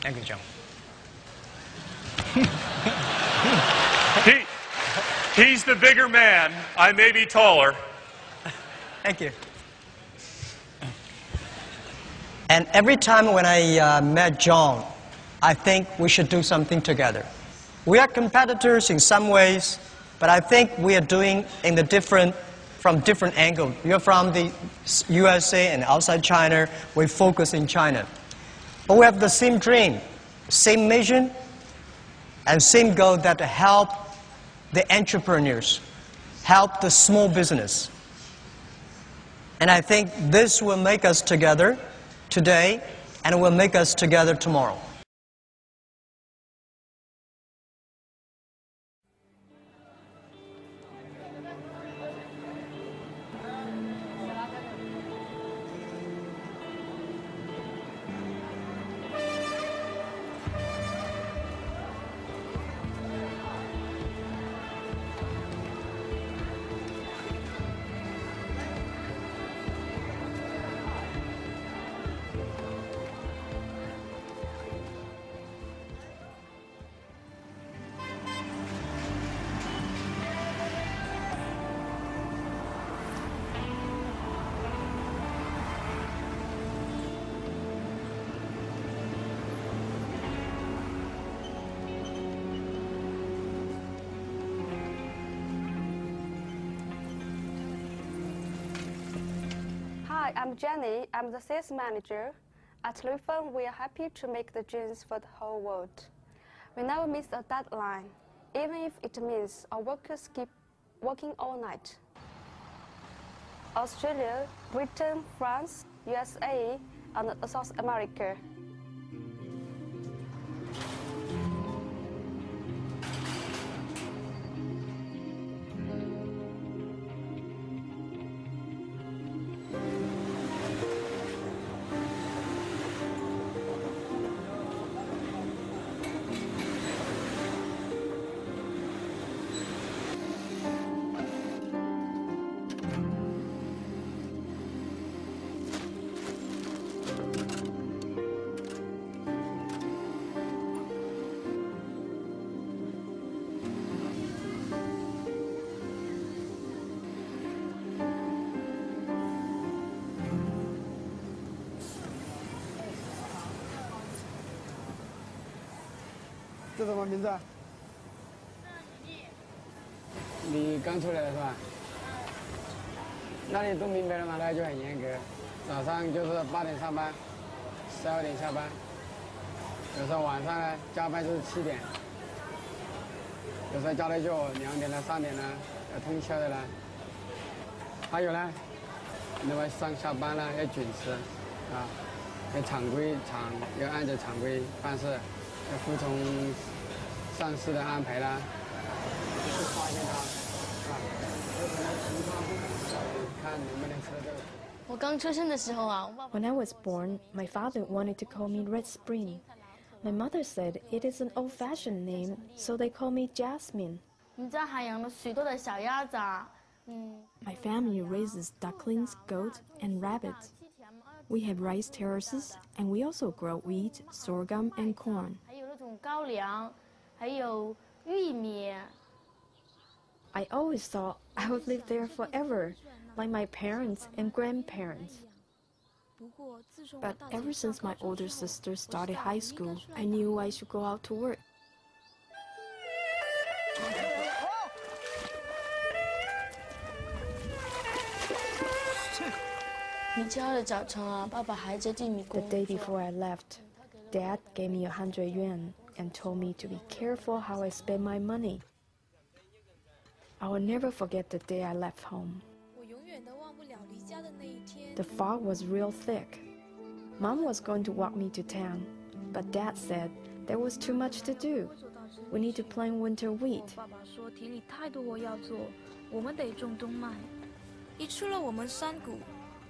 Thank you, John. He's the bigger man. I may be taller. Thank you. And every time when I met John, I think we should do something together. We are competitors in some ways, but I think we are doing from different angles. You're from the USA and outside China. We focus in China. But we have the same dream, same mission, and same goal that to help the entrepreneurs, help the small business. And I think this will make us together today, and it will make us together tomorrow. Hi, I'm Jenny. I'm the sales manager. At Louis Vuitton, we are happy to make the jeans for the whole world. We never miss a deadline, even if it means our workers keep working all night. Australia, Britain, France, USA, and South America.这什么名字啊？你刚出来的是吧？那你都明白了吗？那就很严格，早上就是8点上班，12点下班，有时候晚上呢加班就是7点，有时候加到就2点了、3点了，要通宵的了。还有呢，那么上下班了要准时，啊，要要按照常规办事。 要服从上司的安排啦，去发现他，有什么情况看能不能吃这个。我刚出生的时候啊，When I was born, my father wanted to call me Red Spring. My mother said it is an old-fashioned name, so they call me Jasmine. 我们家还养了许多的小鸭子啊，My family raises ducklings, goats, and rabbits. We have rice terraces, and we also grow wheat, sorghum, and corn. 还有那种高粱，还有玉米。I always thought I would live there forever, like my parents and grandparents. But ever since my older sister started high school, I knew I should go out to work. 明天的早晨啊，爸爸还在地里工 The 作。 day before I left, Dad gave me 100 yuan and told me to be careful how I spend my money. I will never forget the day I left home. The fog was real thick. Mom was going to walk me to town, but Dad said there was too much to do. We need to plant winter wheat. 爸爸说田里太多活要做，我们得种冬麦。一出了我们山谷，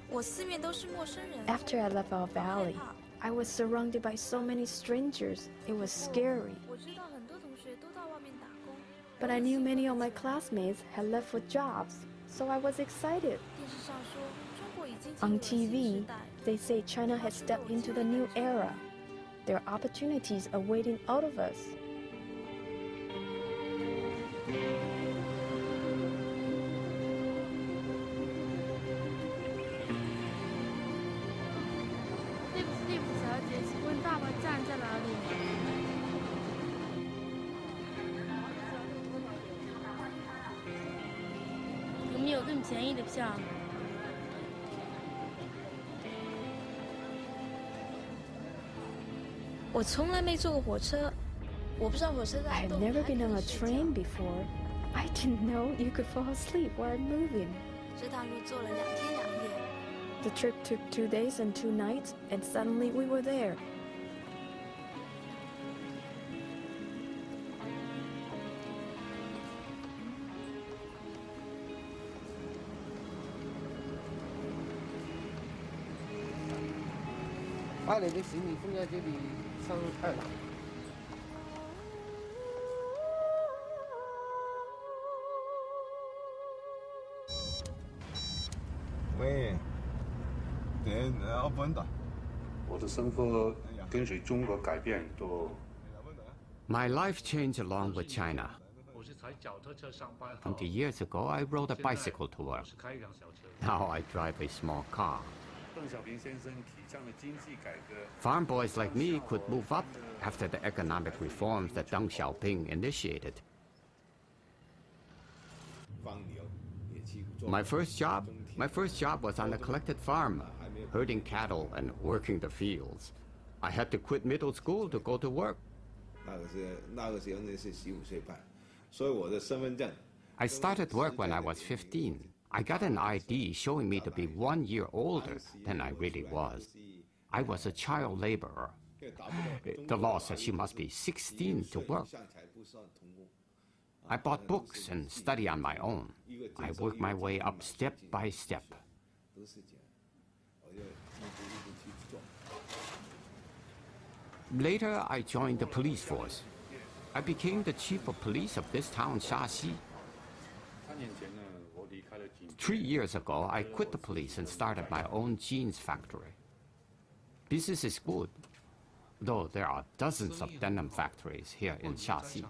我四面都是陌生人。 After I left our valley, I was surrounded by so many strangers. It was scary. 我知道很多同学都到外面打工。 But I knew many of my classmates had left for jobs, so I was excited. 电视上说中国已经 On TV, they say China has stepped into the new era. There are opportunities awaiting all of us. Liv 小姐，请问大巴站在哪里？有没有更便宜的票？我从来没坐过火车，我不知道火车在 I had 动 never 还可 been on 以 a 睡觉 train before. I didn't know you could fall asleep while moving. 这趟路坐了2天2夜。 The trip took 2 days and 2 nights, and suddenly we were there. "把你的行李放在这里，上2楼。喂，对，阿本的。我的生活跟随中国改变都。My life changed along with China. 20 years ago, I rode a bicycle to work. Now I drive a small car. Farm boys like me could move up after the economic reforms that Deng Xiaoping initiated. My first job was on a collected farm, herding cattle and working the fields. I had to quit middle school to go to work. I started work when I was 15. I got an ID showing me to be 1 year older than I really was. I was a child laborer. The law says you must be 16 to work. I bought books and study on my own. I worked my way up step by step. Later, I joined the police force. I became the chief of police of this town, Shaxi. 3 years ago, I quit the police and started my own jeans factory. Business is good, though there are dozens of denim factories here in Shaxi.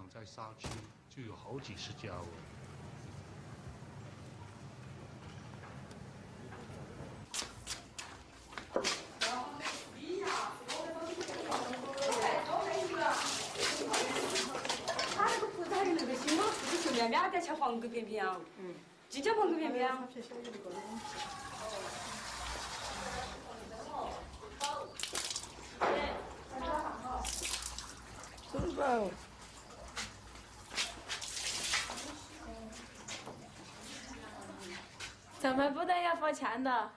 Bro. 怎么不但要付钱的？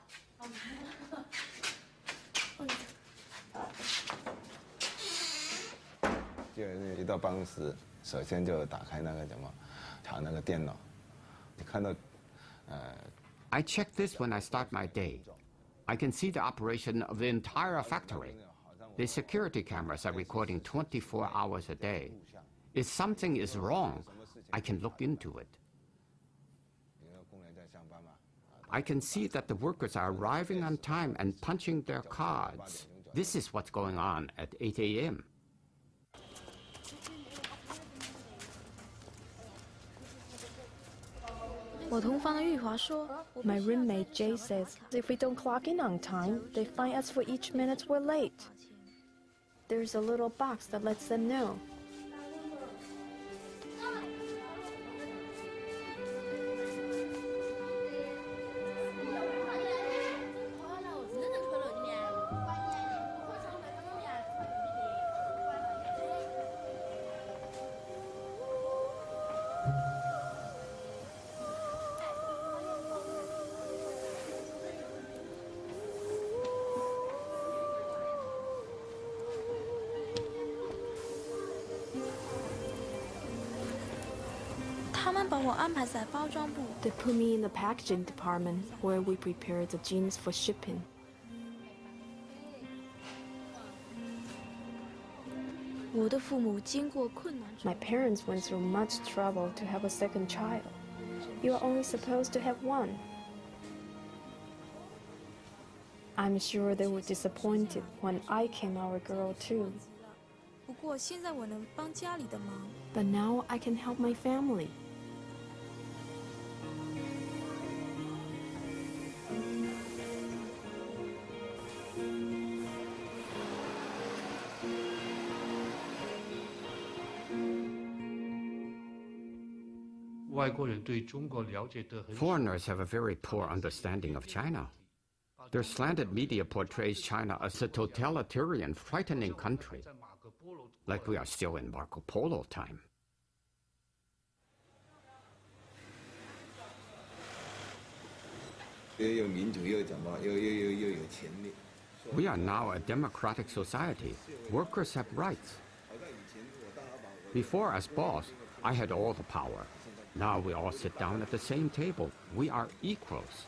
就一到办公室，首先就打开那个什么，查那个电脑，你看到I check this when I start my day. I can see the operation of the entire factory. The security cameras are recording 24 hours a day. If something is wrong, I can look into it. I can see that the workers are arriving on time and punching their cards. This is what's going on at 8 a.m. My roommate Jay says if we don't clock in on time, they fine us for each minute we're late. There's a little box that lets them know. They put me in the packaging department where we prepare the jeans for shipping. My parents went through much trouble to have a second child. You are only supposed to have one. I'm sure they were disappointed when I came our girl too. 不过现在我能帮家里的忙。But now I can help my family. Foreigners have a very poor understanding of China. Their slanted media portrays China as a totalitarian, frightening country, like we are still in Marco Polo time. We are now a democratic society. Workers have rights. Before, as boss, I had all the power. Now we all sit down at the same table. We are equals.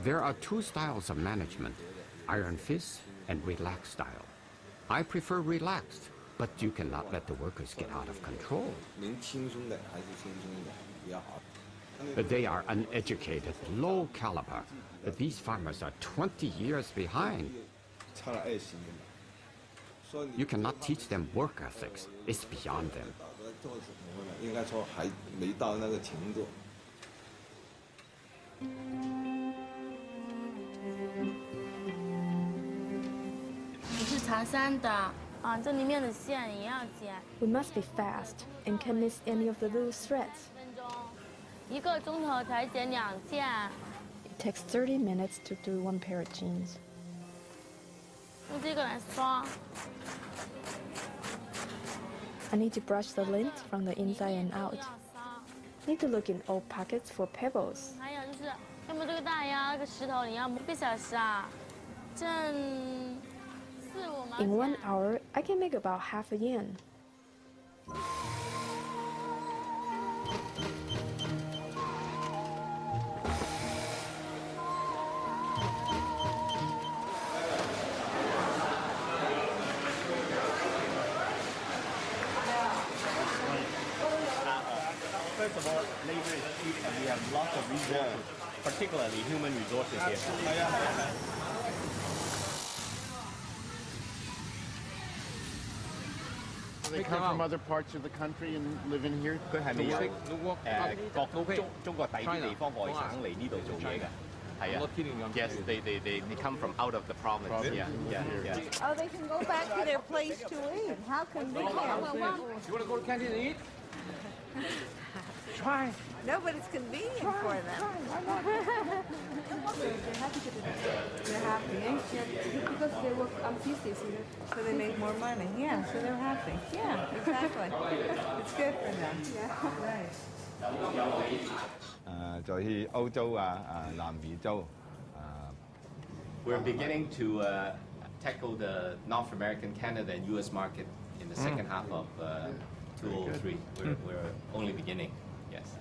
There are two styles of management, iron fist and relaxed style. I prefer relaxed, but you cannot let the workers get out of control. They are uneducated, low caliber. These farmers are 20 years behind. You cannot teach them work ethics. It's beyond them. 应该说还没到那个程度。你是茶山的啊，这里面的线也要剪。We must be fast and can't miss any of the little threads. 1个钟头才剪2件。It takes 30 minutes to do one pair of jeans. 用这个来刷。 I need to brush the lint from the inside and out. Need to look in old pockets for pebbles. 还有就是，要么这个大呀，这个石头你要1个小时啊，挣4、5毛钱。In 1 hour, I can make about half a yen. First of all, labor is cheap and we have lots of resources, particularly human resources here. They come from other parts of the country and live in here? 佢係咪由中國第啲地方外省嚟呢度做嘢嘅？係啊。Yes, they come from out of the province. Yeah. Oh, they can go back to their place to eat. How convenient. You want to go to canteen and eat? Try. No, but it's convenient for them. They're happy to do that. They're happy, eh? Because they work on pieces, you know. So they make more money. Yeah, so they're happy. Yeah, exactly. It's good for them. Yeah, right. 再去歐洲南美洲 We're beginning to tackle the North American, Canada, and U.S. market in the second half of 2003. We're only beginning. Yes.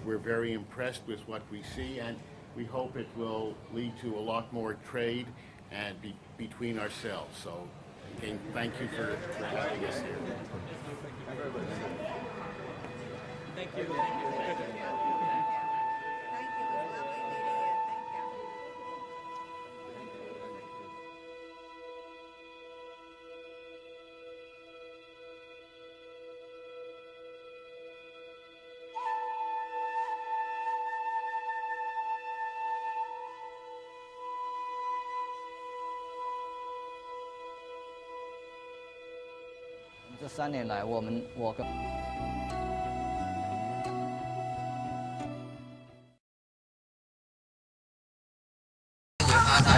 We're very impressed with what we see, and we hope it will lead to a lot more trade and between ourselves. So, again, thank you for having us here. Thank you.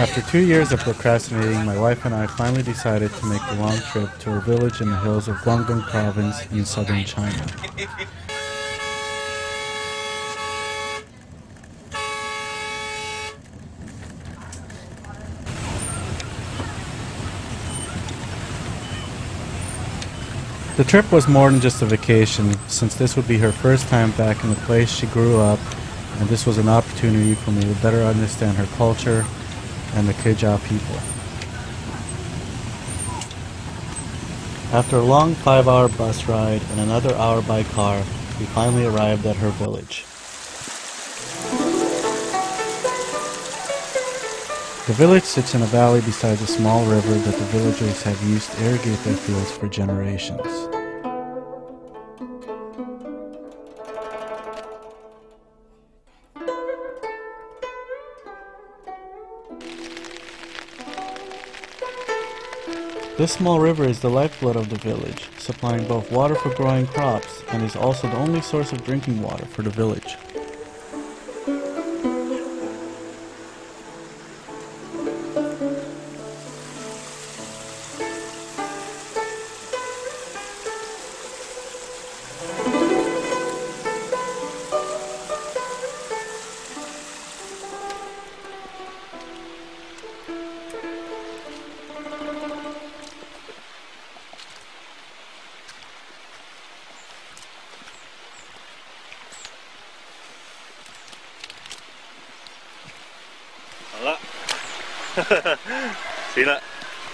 After 2 years of procrastinating, my wife and I finally decided to make the long trip to a village in the hills of Guangdong province in southern China. The trip was more than just a vacation, since this would be her first time back in the place she grew up, and this was an opportunity for me to better understand her culture and the Keja people. After a long 5-hour bus ride and another hour by car, we finally arrived at her village. The village sits in a valley beside a small river that the villagers have used to irrigate their fields for generations. This small river is the lifeblood of the village, supplying both water for growing crops and is also the only source of drinking water for the village.行了，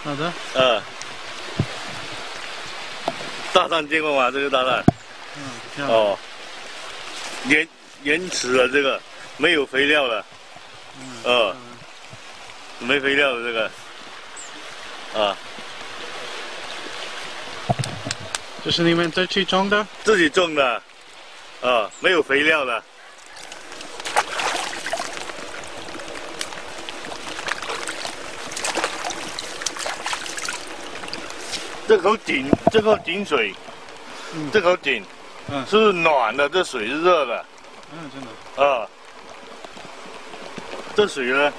好的。大蒜见过吗？这个大蒜。漂亮。哦。延迟了这个，没有肥料了。没肥料的这个。这是你们自己种的？自己种的。没有肥料的。这口井水，这口井，是暖的，这水是热的。真的。这水呢？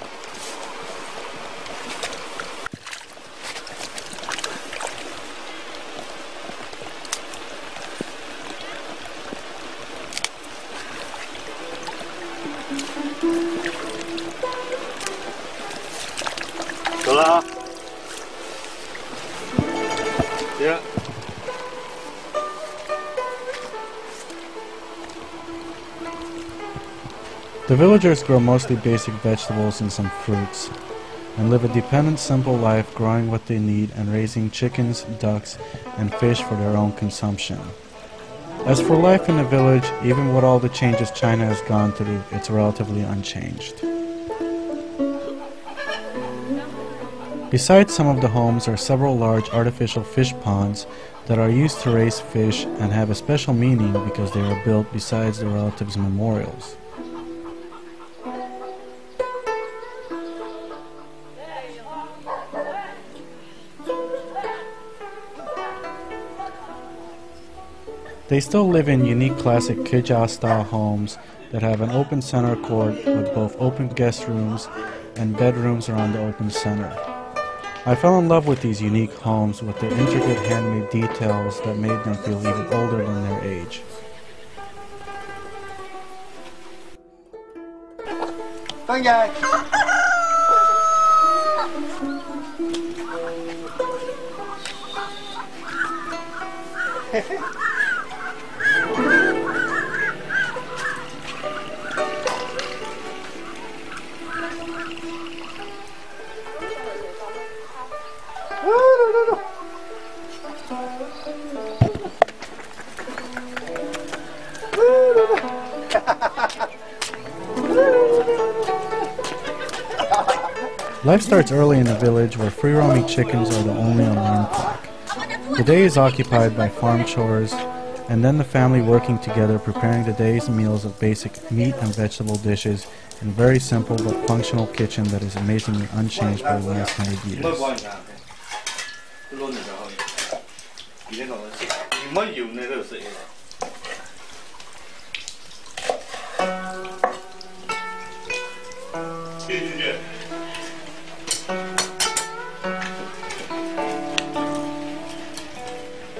走了啊。Yeah. The villagers grow mostly basic vegetables and some fruits, and live a dependent, simple life, growing what they need and raising chickens, ducks, and fish for their own consumption. As for life in the village, even with all the changes China has gone through, it's relatively unchanged. Besides some of the homes are several large artificial fish ponds that are used to raise fish and have a special meaning because they are built besides the relatives' memorials. They still live in unique classic Kejiao-style homes that have an open center court with both open guest rooms and bedrooms around the open center. I fell in love with these unique homes with the intricate handmade details that made them feel even older than their age. Life starts early in the village where free-roaming chickens are the only alarm clock. The day is occupied by farm chores, and then the family working together preparing the day's meals of basic meat and vegetable dishes in a very simple but functional kitchen that is amazingly unchanged for the last 100 years.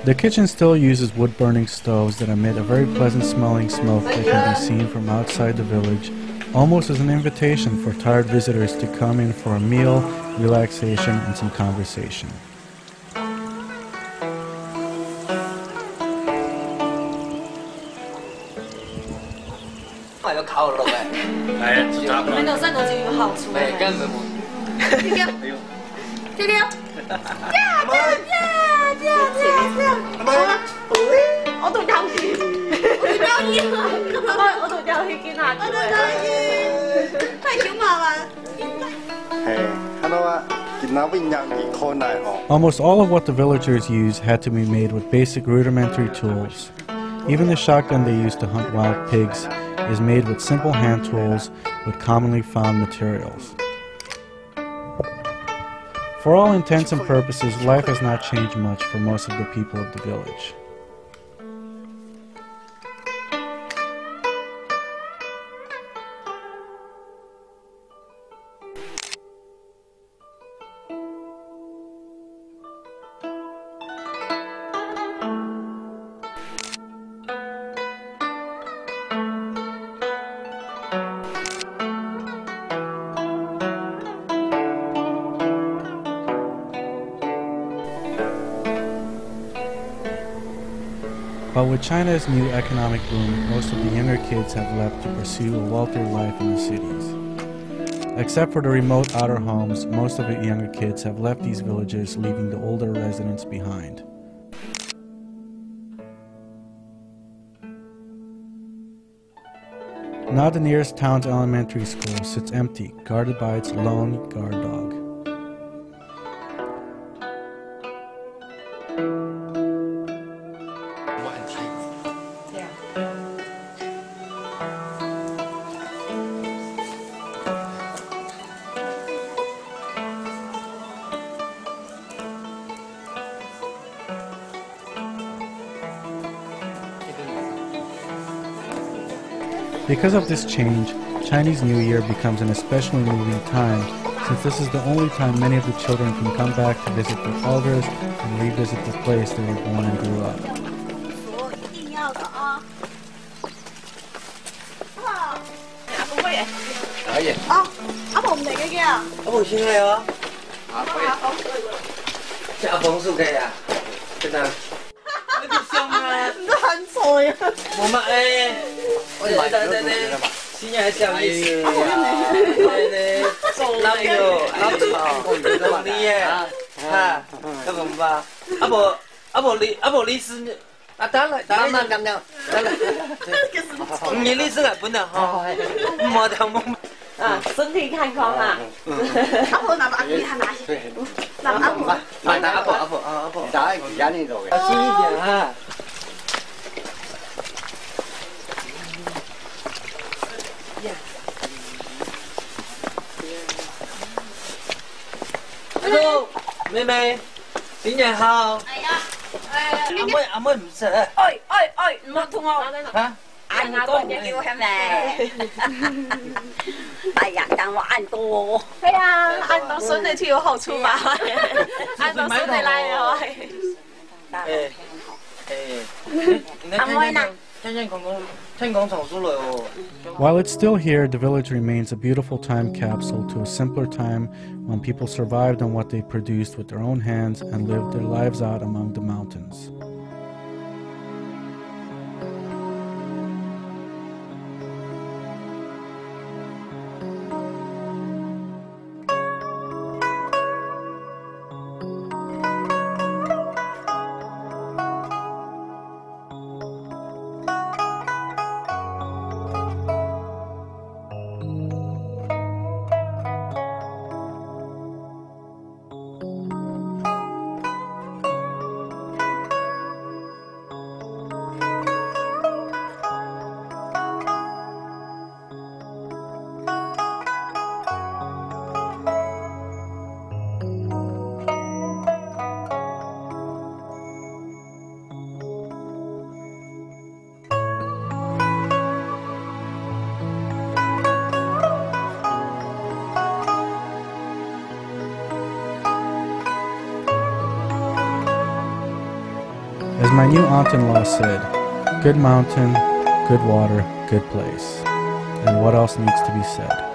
The kitchen still uses wood-burning stoves that emit a very pleasant-smelling smoke that can be seen from outside the village, almost as an invitation for tired visitors to come in for a meal, relaxation, and some conversation. Hey. Almost all of what the villagers used had to be made with basic rudimentary tools. Even the shotgun they used to hunt wild pigs is made with simple hand tools with commonly found materials. For all intents and purposes, life has not changed much for most of the people of the village. But with China's new economic boom, most of the younger kids have left to pursue a wealthier life in the cities. Except for the remote outer homes, most of the younger kids have left these villages, leaving the older residents behind. Now the nearest town's elementary school sits empty, guarded by its lone guard dog. Because of this change, Chinese New Year becomes an especially moving time, since this is the only time many of the children can come back to visit their elders and revisit the place they were born and grew up. Hello， 妹妹，新年好。哎呀，阿妹唔食。哎，唔好同我。嚇？ăn con cho kêu em nè. Tại dặn rằngว่าăn多. 係啊，按到孫女就有好處嘛。按到孫女來了。阿妹呢？ While it's still here, the village remains a beautiful time capsule to a simpler time when people survived on what they produced with their own hands and lived their lives out among the mountains. As my new aunt-in-law said, good mountain, good water, good place. And what else needs to be said?